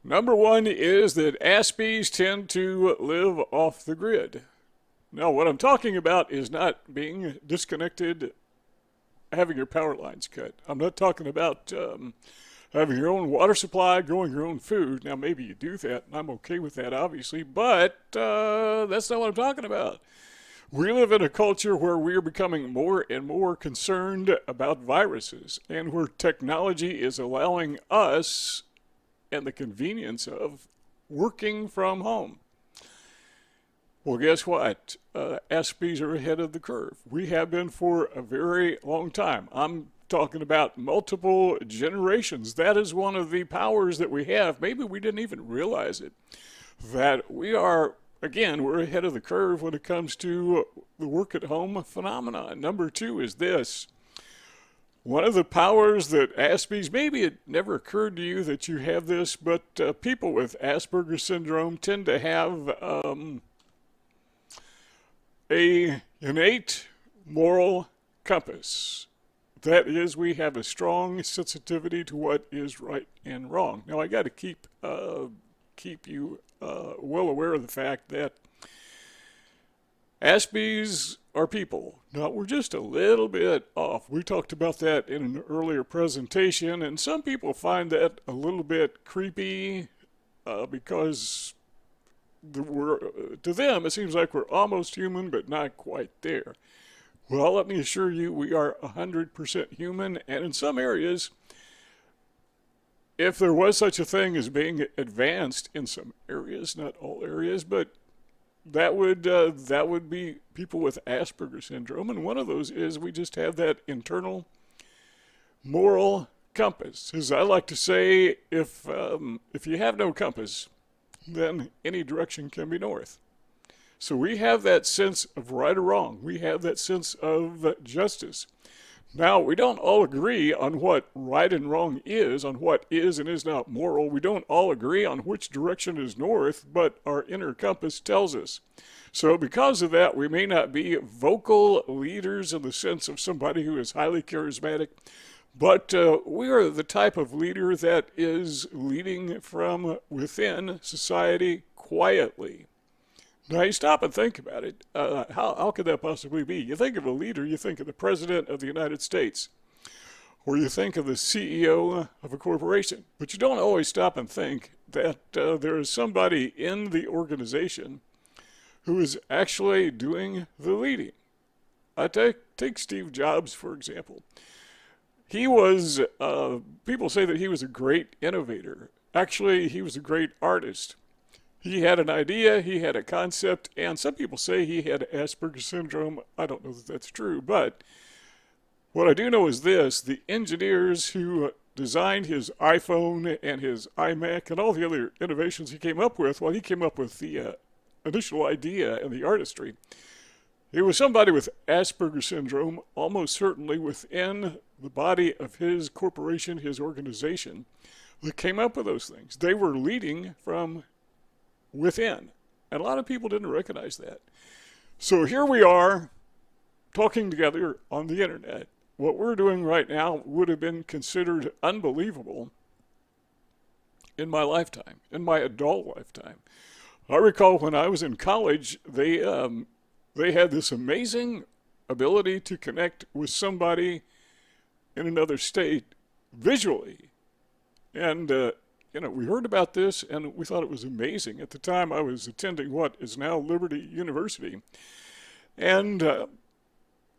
Number one is that Aspies tend to live off the grid. Now, what I'm talking about is not being disconnected, having your power lines cut. I'm not talking about having your own water supply, growing your own food. Now, maybe you do that, and I'm okay with that, obviously, but that's not what I'm talking about. We live in a culture where we are becoming more and more concerned about viruses, and where technology is allowing us and the convenience of working from home. Well, guess what? Aspies are ahead of the curve. We have been for a very long time. I'm talking about multiple generations. That is one of the powers that we have. Maybe we didn't even realize it. That we are, again, we're ahead of the curve when it comes to the work at home phenomenon. Number two is this. One of the powers that Aspies, maybe it never occurred to you that you have this, but people with Asperger syndrome tend to have a innate moral compass. That is, we have a strong sensitivity to what is right and wrong. Now, I got to keep you well aware of the fact that Aspies are people. Now, we're just a little bit off. We talked about that in an earlier presentation, and some people find that a little bit creepy because to them it seems like we're almost human, but not quite there. Well, let me assure you, we are 100% human, and in some areas, if there was such a thing as being advanced in some areas, not all areas, but that would be people with Asperger syndrome, and one of those is we just have that internal moral compass. As I like to say, if you have no compass, then any direction can be north. So we have that sense of right or wrong. We have that sense of justice. Now, we don't all agree on what right and wrong is, on what is and is not moral. We don't all agree on which direction is north, but our inner compass tells us. So because of that, we may not be vocal leaders in the sense of somebody who is highly charismatic, but we are the type of leader that is leading from within society quietly. Now, you stop and think about it. How could that possibly be? You think of a leader, you think of the President of the United States, or you think of the CEO of a corporation. But you don't always stop and think that there is somebody in the organization who is actually doing the leading. I take Steve Jobs, for example. He was, people say that he was a great innovator. Actually, he was a great artist. He had an idea, he had a concept, and some people say he had Asperger syndrome. I don't know that that's true, but what I do know is this. The engineers who designed his iPhone and his iMac and all the other innovations he came up with, well, he came up with the initial idea and the artistry. It was somebody with Asperger syndrome, almost certainly within the body of his corporation, his organization, that came up with those things. They were leading from within. And a lot of people didn't recognize that. So here we are talking together on the internet. What we're doing right now would have been considered unbelievable in my lifetime, in my adult lifetime. I recall when I was in college, they had this amazing ability to connect with somebody in another state visually. And we heard about this and we thought it was amazing. At the time, I was attending what is now Liberty University. And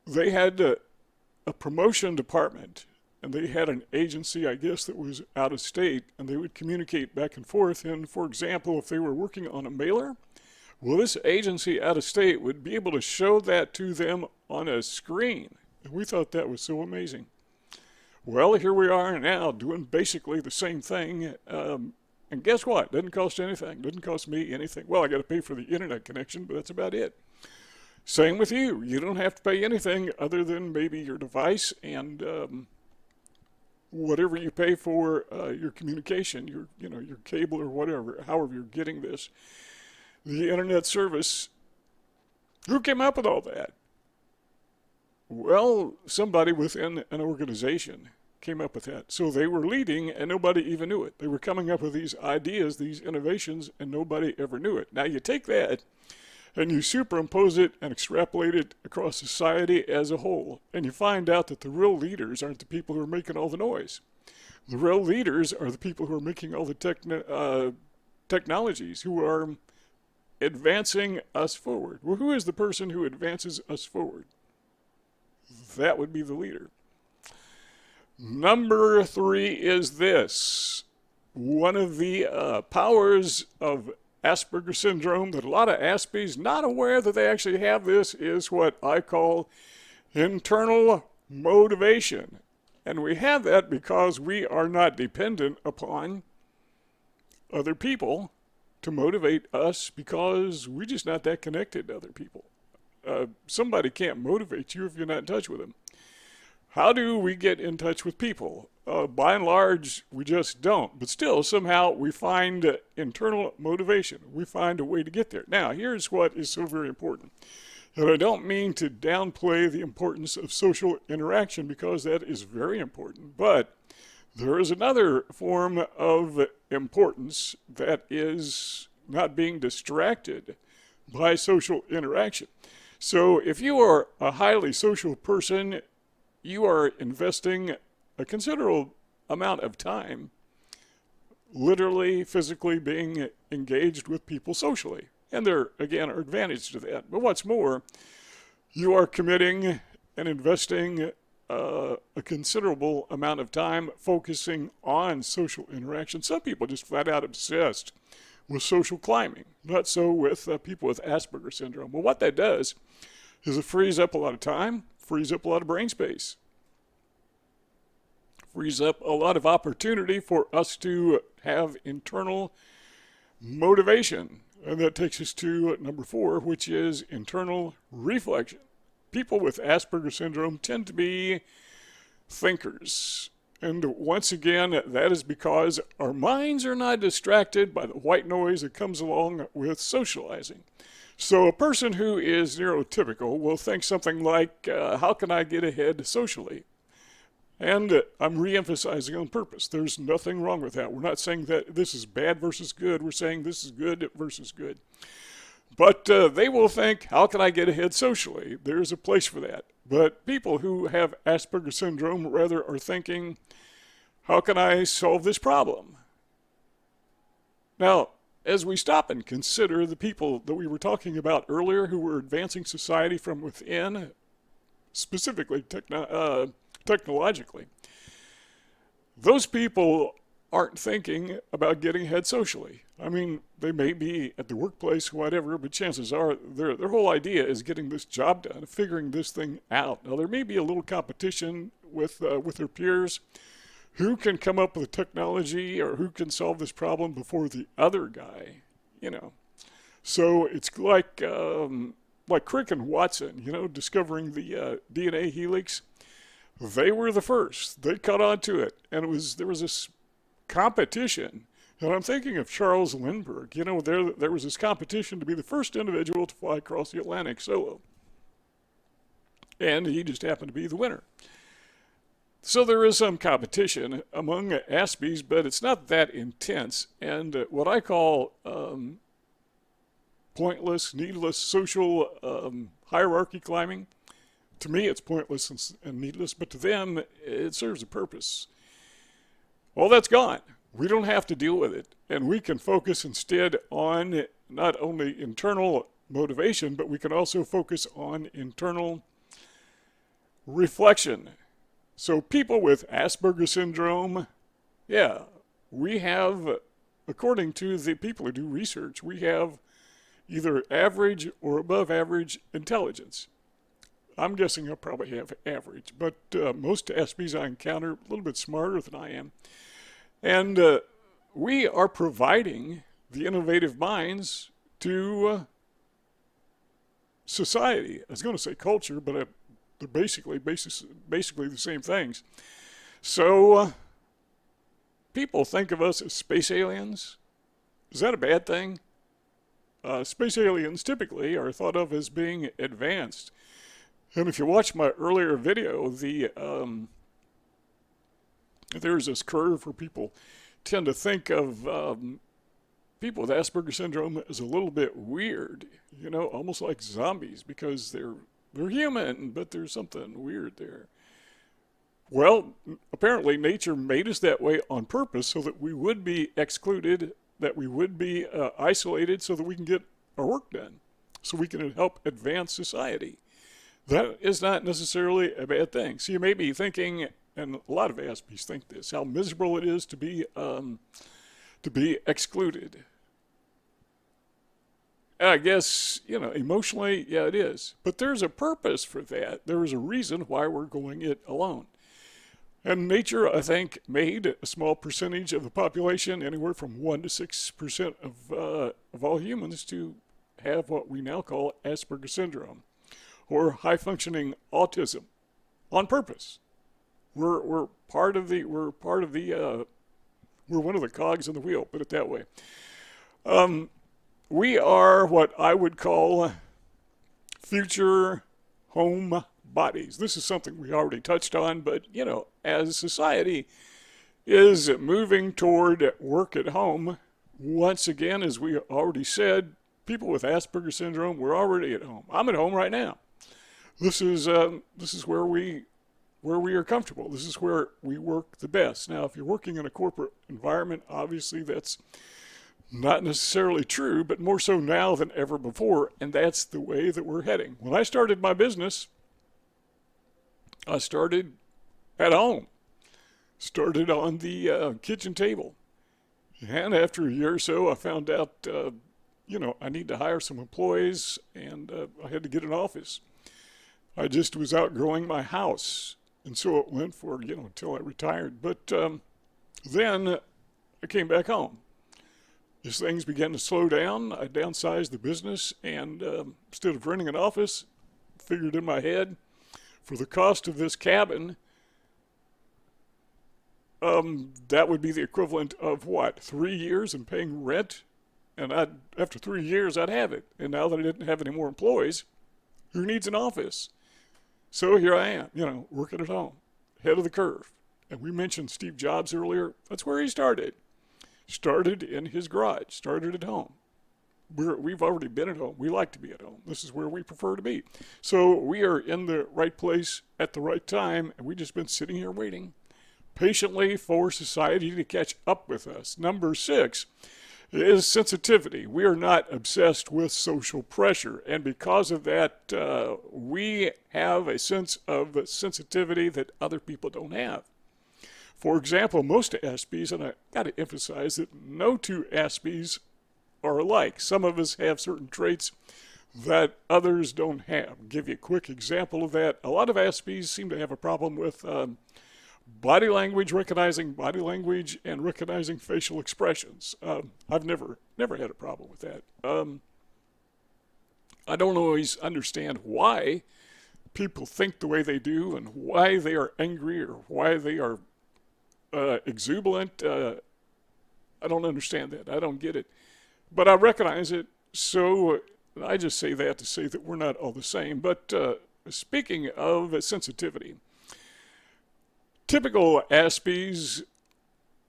they had a promotion department. And they had an agency, I guess, that was out of state. And they would communicate back and forth. And, for example, if they were working on a mailer, well, this agency out of state would be able to show that to them on a screen. And we thought that was so amazing. Well, here we are now doing basically the same thing. And guess what? Doesn't cost anything. Doesn't cost me anything. Well, I got to pay for the internet connection, but that's about it. Same with you. You don't have to pay anything other than maybe your device and whatever you pay for your communication, your cable or whatever, however you're getting this. The internet service. Who came up with all that? Well, somebody within an organization. came up with that. So they were leading and nobody even knew it. They were coming up with these ideas, these innovations, and nobody ever knew it. Now you take that and you superimpose it and extrapolate it across society as a whole, and you find out that the real leaders aren't the people who are making all the noise. The real leaders are the people who are making all the technologies, who are advancing us forward. Well, who is the person who advances us forward? That would be the leader. Number 3 is this. One of the powers of Asperger syndrome that a lot of Aspies not aware that they actually have this is what I call internal motivation. And we have that because we are not dependent upon other people to motivate us, because we're just not that connected to other people. Somebody can't motivate you if you're not in touch with them. How do we get in touch with people? By and large, we just don't. But still, somehow, we find internal motivation. We find a way to get there. Now, here's what is so very important. And I don't mean to downplay the importance of social interaction, because that is very important. But there is another form of importance that is not being distracted by social interaction. So if you are a highly social person, you are investing a considerable amount of time literally, physically being engaged with people socially. And there, again, are advantages to that. But what's more, you are committing and investing a considerable amount of time focusing on social interaction. Some people just flat out obsessed with social climbing. Not so with people with Asperger syndrome. Well, what that does is it frees up a lot of time, frees up a lot of brain space, frees up a lot of opportunity for us to have internal motivation. And that takes us to number 4, which is internal reflection. People with Asperger syndrome tend to be thinkers. And once again, that is because our minds are not distracted by the white noise that comes along with socializing. So a person who is neurotypical will think something like, how can I get ahead socially? And I'm re-emphasizing on purpose. There's nothing wrong with that. We're not saying that this is bad versus good. We're saying this is good versus good. But they will think, how can I get ahead socially? There's a place for that. But people who have Asperger syndrome rather are thinking, how can I solve this problem? Now, as we stop and consider the people that we were talking about earlier who were advancing society from within, specifically technologically, those people aren't thinking about getting ahead socially. I mean, they may be at the workplace, whatever, but chances are their whole idea is getting this job done, figuring this thing out. Now, there may be a little competition with their peers. Who can come up with technology or who can solve this problem before the other guy, you know. So it's like Crick and Watson, you know, discovering the DNA helix. They were the first. They caught on to it. And there was this competition. And I'm thinking of Charles Lindbergh. You know, there was this competition to be the first individual to fly across the Atlantic solo. And he just happened to be the winner. So there is some competition among Aspies, but it's not that intense. And what I call pointless, needless social hierarchy climbing, to me it's pointless and needless, but to them it serves a purpose. Well, that's gone. We don't have to deal with it. And we can focus instead on not only internal motivation, but we can also focus on internal reflection. So people with Asperger syndrome, yeah, we have, according to the people who do research, we have either average or above average intelligence. I'm guessing I probably have average, but most Aspies I encounter a little bit smarter than I am. And we are providing the innovative minds to society. I was going to say culture, but they're basically the same things. So people think of us as space aliens. Is that a bad thing? Space aliens typically are thought of as being advanced. And if you watch my earlier video, the there's this curve where people tend to think of people with Asperger syndrome as a little bit weird, almost like zombies, because they're human, but there's something weird there. Well, apparently nature made us that way on purpose so that we would be excluded, that we would be isolated so that we can get our work done, so we can help advance society. That is not necessarily a bad thing. So you may be thinking, and a lot of Aspies think this, how miserable it is to be excluded. I guess, emotionally, yeah, it is. But there's a purpose for that. There is a reason why we're going it alone. And nature, I think, made a small percentage of the population, anywhere from 1 to 6% of all humans, to have what we now call Asperger syndrome, or high-functioning autism, on purpose. We're one of the cogs in the wheel, put it that way. We are what I would call future home bodies. This is something we already touched on, but as society is moving toward work at home, once again, as we already said, people with Asperger syndrome, we're already at home. I'm at home right now. This is where we are comfortable. This is where we work the best. Now, if you're working in a corporate environment, obviously that's not necessarily true, but more so now than ever before, and that's the way that we're heading. When I started my business, I started at home, started on the kitchen table, and after a year or so, I found out, I need to hire some employees, and I had to get an office. I just was outgrowing my house, and so it went for, until I retired. But then I came back home. As things began to slow down, I downsized the business, and instead of renting an office, figured in my head, for the cost of this cabin, that would be the equivalent of what, 3 years in paying rent? And after 3 years, I'd have it. And now that I didn't have any more employees, who needs an office? So here I am, working at home, ahead of the curve. And we mentioned Steve Jobs earlier. That's where he started. Started in his garage, started at home. We've already been at home. We like to be at home. This is where we prefer to be. So we are in the right place at the right time, and we've just been sitting here waiting patiently for society to catch up with us. Number 6 is sensitivity. We are not obsessed with social pressure, and because of that, we have a sense of sensitivity that other people don't have. For example, most Aspies, and I got to emphasize that no two Aspies are alike. Some of us have certain traits that others don't have. I'll give you a quick example of that. A lot of Aspies seem to have a problem with body language, recognizing body language, and recognizing facial expressions. I've never had a problem with that. I don't always understand why people think the way they do and why they are angry or why they are exuberant. I don't understand that. I don't get it. But I recognize it, so I just say that to say that we're not all the same. But speaking of sensitivity, typical Aspies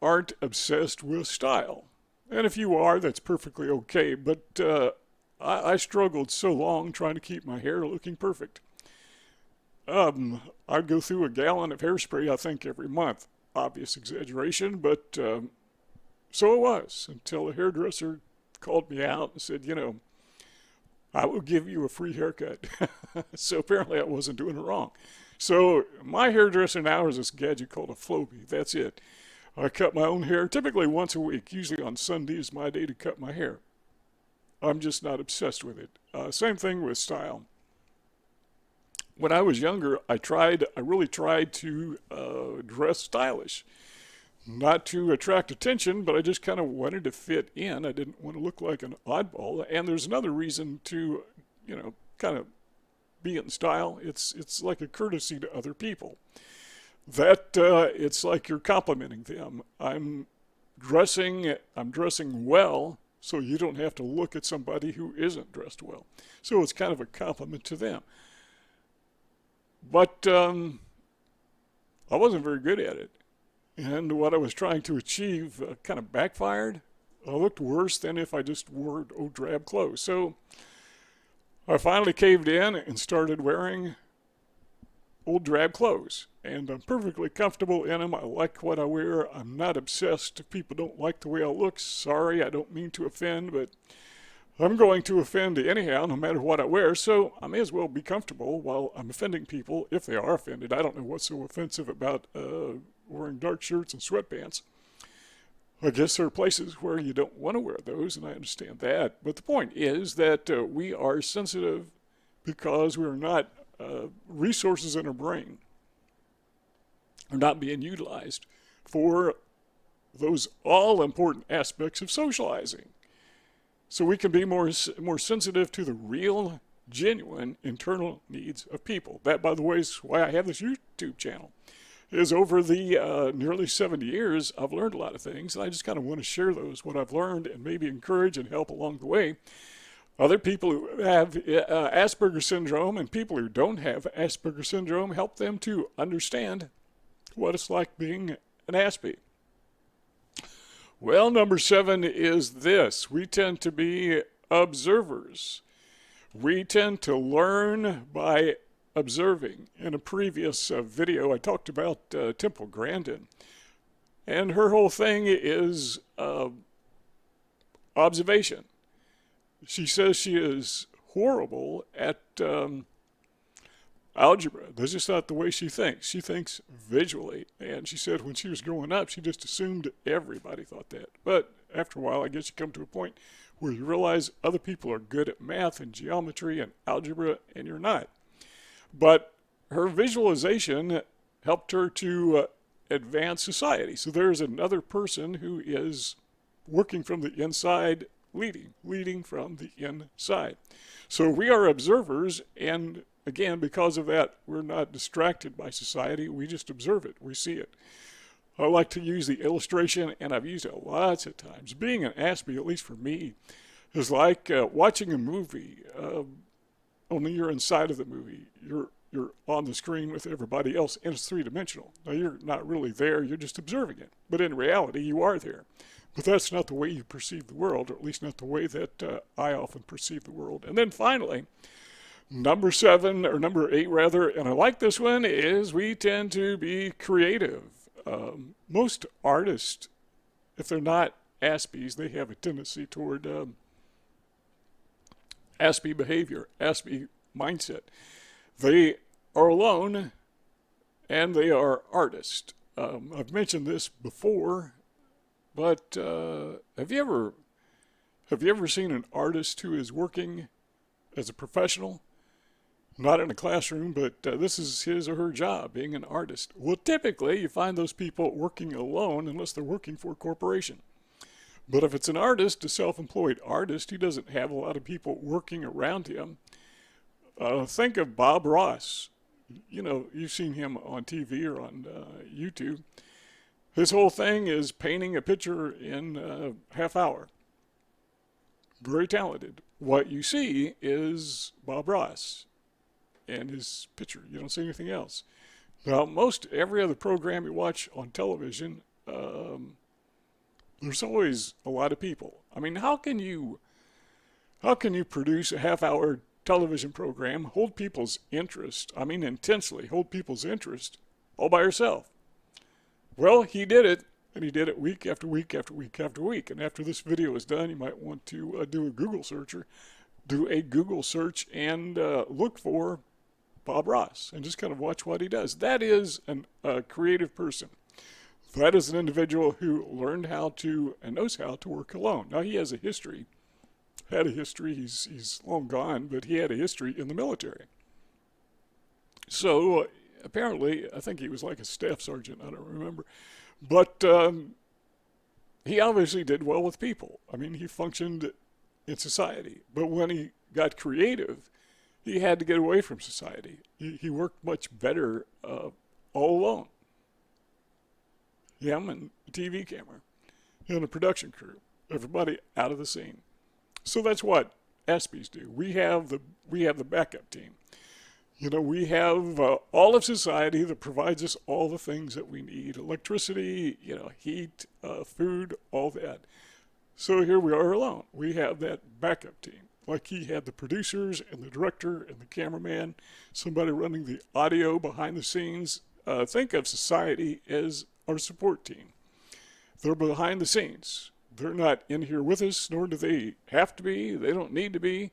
aren't obsessed with style. And if you are, that's perfectly okay. But I struggled so long trying to keep my hair looking perfect. I'd go through a gallon of hairspray, I think, every month. Obvious exaggeration, but so it was, until a hairdresser called me out and said, I will give you a free haircut. So apparently I wasn't doing it wrong. So my hairdresser now is this gadget called a Flowbee. That's it. I cut my own hair typically once a week. Usually on Sunday is my day to cut my hair. I'm just not obsessed with it. Same thing with style. When I was younger, I really tried to dress stylish. Not to attract attention, but I just kind of wanted to fit in. I didn't want to look like an oddball. And there's another reason to, kind of be in style. It's like a courtesy to other people. That it's like you're complimenting them. I'm dressing well, so you don't have to look at somebody who isn't dressed well. So it's kind of a compliment to them. But I wasn't very good at it. And what I was trying to achieve kind of backfired. I looked worse than if I just wore old drab clothes. So I finally caved in and started wearing old drab clothes. And I'm perfectly comfortable in them. I like what I wear. I'm not obsessed. If people don't like the way I look, sorry, I don't mean to offend, but I'm going to offend anyhow, no matter what I wear, so I may as well be comfortable while I'm offending people, if they are offended. I don't know what's so offensive about wearing dark shirts and sweatpants. I guess there are places where you don't want to wear those, and I understand that. But the point is that we are sensitive because we're not, resources in our brain are not being utilized for those all-important aspects of socializing. So we can be more sensitive to the real, genuine, internal needs of people. That, by the way, is why I have this YouTube channel. Is over the nearly 70 years, I've learned a lot of things, and I just kind of want to share those, what I've learned, and maybe encourage and help along the way other people who have Asperger syndrome and people who don't have Asperger syndrome, help them to understand what it's like being an Aspie. Well, number 7 is this. We tend to be observers. We tend to learn by observing. In a previous video, I talked about Temple Grandin. And her whole thing is observation. She says she is horrible at algebra. That's just not the way she thinks. She thinks visually. And she said when she was growing up, she just assumed everybody thought that. But after a while, I guess you come to a point where you realize other people are good at math and geometry and algebra, and you're not. But her visualization helped her to advance society. So there's another person who is working from the inside, leading from the inside. So we are observers, and again, because of that, we're not distracted by society. We just observe it. We see it. I like to use the illustration, and I've used it lots of times. Being an Aspie, at least for me, is like watching a movie. Only you're inside of the movie. You're on the screen with everybody else, and it's three-dimensional. Now, you're not really there. You're just observing it. But in reality, you are there. But that's not the way you perceive the world, or at least not the way that I often perceive the world. And then finally, number 7, or number 8 rather, and I like this one, is we tend to be creative. Most artists, if they're not Aspies, they have a tendency toward Aspie behavior, Aspie mindset. They are alone, and they are artists. I've mentioned this before, but have you ever seen an artist who is working as a professional? Not in a classroom, but this is his or her job, being an artist. Well, typically, you find those people working alone unless they're working for a corporation. But if it's an artist, a self-employed artist, he doesn't have a lot of people working around him. Think of Bob Ross. You know, you've seen him on TV or on YouTube. His whole thing is painting a picture in a half hour. Very talented. What you see is Bob Ross and his picture. You don't see anything else. Now, most every other program you watch on television, there's always a lot of people. I mean, how can you produce a half-hour television program, hold people's interest, I mean intensely hold people's interest, all by yourself? Well, he did it, and he did it week after week after week after week. And after this video is done, you might want to do a Google search and look for Bob Ross and just kind of watch what he does. That is a creative person. That is an individual who learned how to and knows how to work alone. Now, he has a history. He's long gone, but he had a history in the military. So apparently, I think he was like a staff sergeant, I don't remember. But he obviously did well with people. I mean, he functioned in society. But when he got creative, he had to get away from society. He worked much better all alone. Him and a TV camera and a production crew. Everybody out of the scene. So that's what Aspies do. We have the backup team. You know, we have all of society that provides us all the things that we need: electricity, you know, heat, food, all that. So here we are alone. We have that backup team. Like he had the producers and the director and the cameraman, somebody running the audio behind the scenes. Think of society as our support team. They're behind the scenes. They're not in here with us, nor do they have to be. They don't need to be.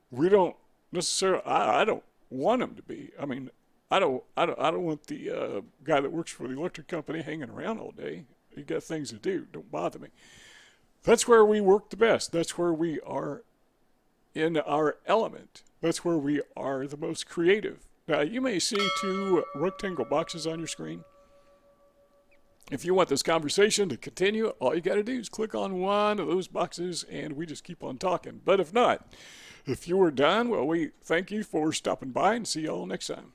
We don't necessarily. I don't want them to be. I mean, I don't want the guy that works for the electric company hanging around all day. You got things to do. Don't bother me. That's where we work the best. That's where we are in our element. That's where we are the most creative. Now, you may see two rectangle boxes on your screen. If you want this conversation to continue, all you got to do is click on one of those boxes and we just keep on talking. But if not, if you are done, well, we thank you for stopping by and see y'all next time.